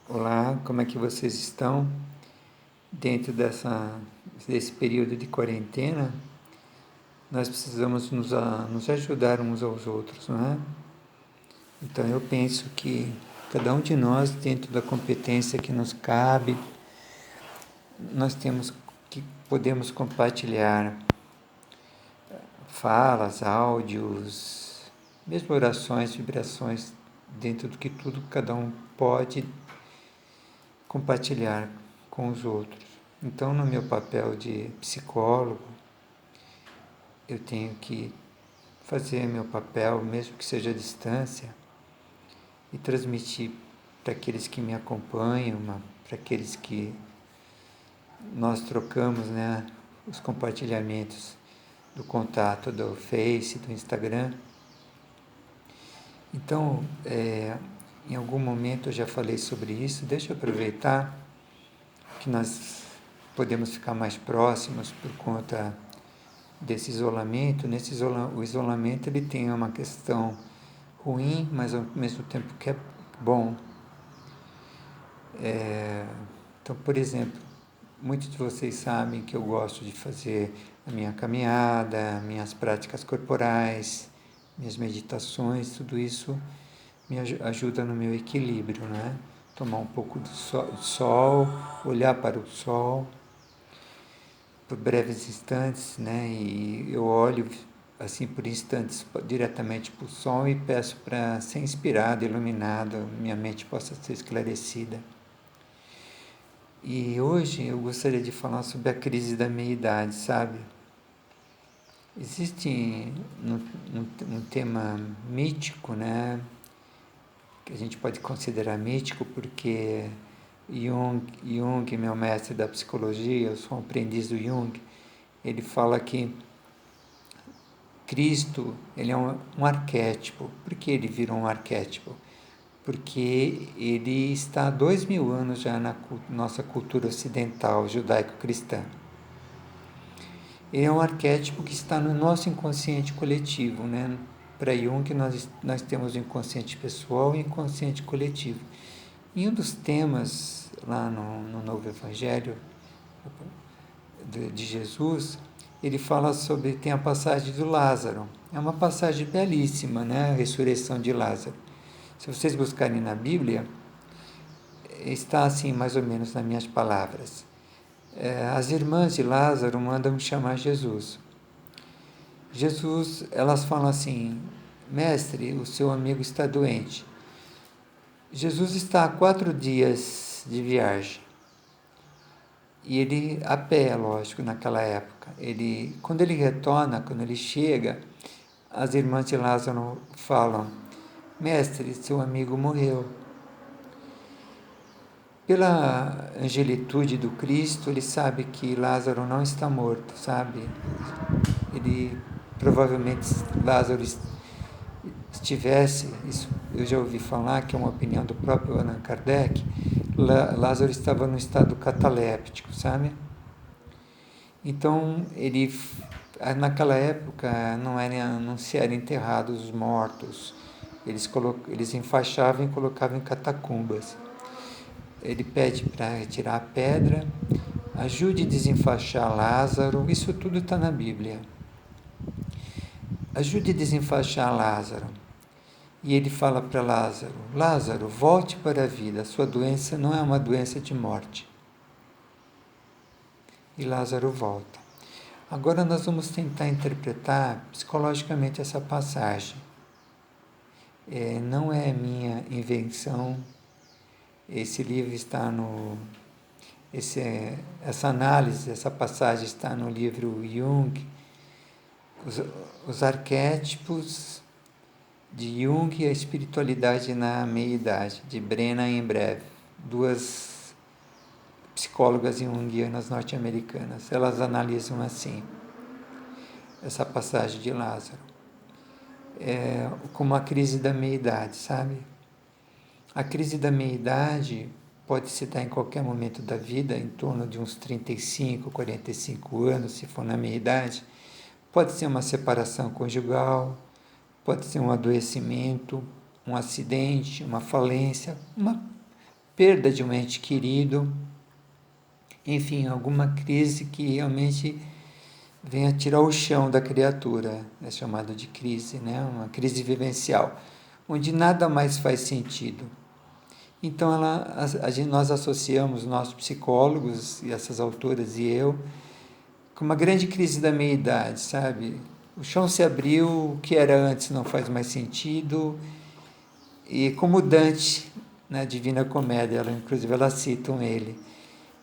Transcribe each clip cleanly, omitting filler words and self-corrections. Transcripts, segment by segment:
Olá, como é que vocês estão? Dentro desse período de quarentena, nós precisamos nos ajudar uns aos outros, não é? Então eu penso que cada um de nós, dentro da competência que nos cabe, nós podemos compartilhar falas, áudios, mesmo orações, vibrações, dentro do que tudo cada um pode compartilhar com os outros. Então, no meu papel de psicólogo, eu tenho que fazer meu papel, mesmo que seja à distância, e transmitir para aqueles que me acompanham, para aqueles que nós trocamos, né, os compartilhamentos do contato do Face, do Instagram. Então, em algum momento eu já falei sobre isso, deixa eu aproveitar que nós podemos ficar mais próximos por conta desse isolamento. O isolamento ele tem uma questão ruim, mas ao mesmo tempo que é bom. Então, por exemplo, muitos de vocês sabem que eu gosto de fazer a minha caminhada, minhas práticas corporais, minhas meditações, tudo isso me ajuda no meu equilíbrio, né? Tomar um pouco do sol, olhar para o sol por breves instantes, né? E eu olho assim por instantes diretamente para o sol e peço para ser inspirado, iluminado, minha mente possa ser esclarecida. E hoje eu gostaria de falar sobre a crise da meia-idade, sabe? Existe um tema mítico, né? Que a gente pode considerar mítico porque Jung, meu mestre da psicologia, eu sou um aprendiz do Jung, ele fala que Cristo ele é um arquétipo. Por que ele virou um arquétipo? Porque ele está há 2000 anos já na nossa cultura ocidental, judaico-cristã. Ele é um arquétipo que está no nosso inconsciente coletivo, né? Para Jung, nós temos o inconsciente pessoal e o inconsciente coletivo. E um dos temas lá no Novo Evangelho de Jesus, ele fala sobre, tem a passagem do Lázaro. É uma passagem belíssima, né? A ressurreição de Lázaro. Se vocês buscarem na Bíblia, está assim, mais ou menos, nas minhas palavras. As irmãs de Lázaro mandam chamar Jesus. Elas falam assim: Mestre, o seu amigo está doente. Jesus está há 4 dias de viagem. E ele, a pé, lógico, naquela época. Quando ele retorna, quando ele chega, as irmãs de Lázaro falam: Mestre, seu amigo morreu. Pela angelitude do Cristo, ele sabe que Lázaro não está morto, sabe? Provavelmente, Lázaro estivesse, isso eu já ouvi falar, que é uma opinião do próprio Allan Kardec, Lázaro estava no estado cataléptico, sabe? Então, naquela época não se eram enterrados os mortos, eles enfaixavam e colocavam em catacumbas. Ele pede para retirar a pedra, ajude a desenfaixar Lázaro, isso tudo está na Bíblia. Ajude a desenfaixar Lázaro. E ele fala para Lázaro: Lázaro, volte para a vida, a sua doença não é uma doença de morte. E Lázaro volta. Agora nós vamos tentar interpretar psicologicamente essa passagem. Não é minha invenção. Esse livro está essa análise, essa passagem está no livro Jung, os arquétipos de Jung e a espiritualidade na meia-idade, de Brennan em breve, 2 psicólogas junguianas norte-americanas. Elas analisam assim essa passagem de Lázaro, como a crise da meia-idade, sabe? A crise da meia-idade pode se dar em qualquer momento da vida, em torno de uns 35, 45 anos, se for na meia-idade. Pode ser uma separação conjugal, pode ser um adoecimento, um acidente, uma falência, perda de um ente querido, enfim, alguma crise que realmente venha tirar o chão da criatura, é chamado de crise, né? Uma crise vivencial, onde nada mais faz sentido. Então nós associamos, nossos psicólogos, e essas autoras e eu, com uma grande crise da meia-idade, sabe? O chão se abriu, o que era antes não faz mais sentido, e como Dante, na Divina Comédia, inclusive elas citam ele,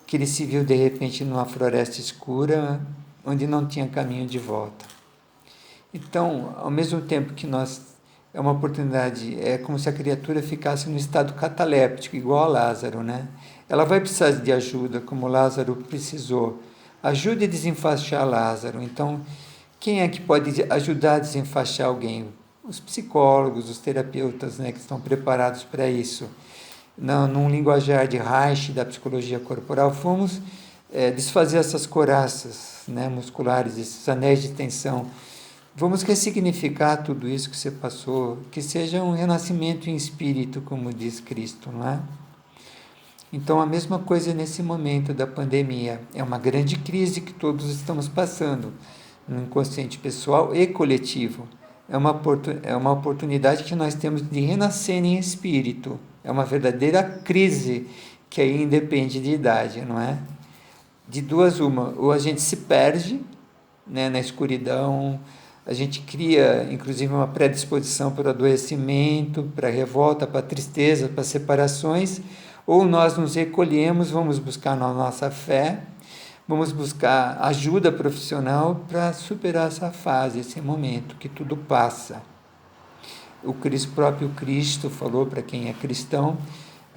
que ele se viu de repente numa floresta escura, onde não tinha caminho de volta. Então, ao mesmo tempo que é uma oportunidade, é como se a criatura ficasse no estado cataléptico, igual a Lázaro, né? Ela vai precisar de ajuda, como Lázaro precisou. Ajude a desenfaixar Lázaro. Então, quem é que pode ajudar a desenfaixar alguém? Os psicólogos, os terapeutas, né, que estão preparados para isso. Num linguajar de Reich, da psicologia corporal, fomos desfazer essas couraças, né, musculares, esses anéis de tensão. Vamos ressignificar tudo isso que você passou, que seja um renascimento em espírito, como diz Cristo, não é? Então, a mesma coisa nesse momento da pandemia. É uma grande crise que todos estamos passando, no inconsciente pessoal e coletivo. É uma oportunidade que nós temos de renascer em espírito. É uma verdadeira crise que aí independe de idade, não é? De duas uma, ou a gente se perde, né, na escuridão, a gente cria inclusive uma predisposição para o adoecimento, para a revolta, para a tristeza, para as separações, ou nós nos recolhemos, vamos buscar na nossa fé, vamos buscar ajuda profissional para superar essa fase, esse momento que tudo passa. O próprio Cristo falou para quem é cristão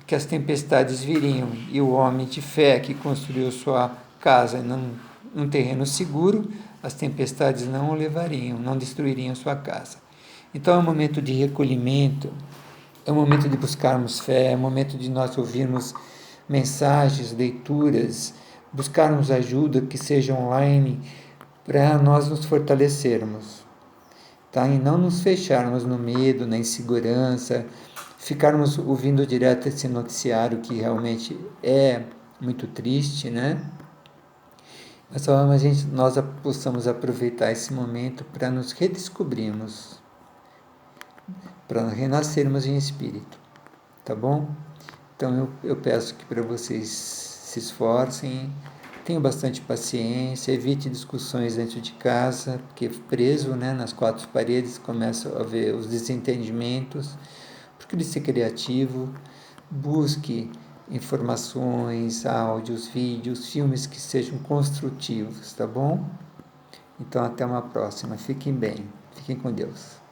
que as tempestades viriam, e o homem de fé que construiu sua casa num terreno seguro, as tempestades não o levariam, não destruiriam sua casa. Então é um momento de recolhimento, é um momento de buscarmos fé, é um momento de nós ouvirmos mensagens, leituras, buscarmos ajuda que seja online, para nós nos fortalecermos, tá? E não nos fecharmos no medo, na insegurança, ficarmos ouvindo direto esse noticiário que realmente é muito triste, né? Mas só nós possamos aproveitar esse momento para nos redescobrirmos, para renascermos em espírito, tá bom? Então eu peço que para vocês se esforcem, tenham bastante paciência, evite discussões dentro de casa, porque preso, né, nas quatro paredes começam a haver os desentendimentos. Procure ser criativo, busque informações, áudios, vídeos, filmes que sejam construtivos, tá bom? Então até uma próxima. Fiquem bem, fiquem com Deus.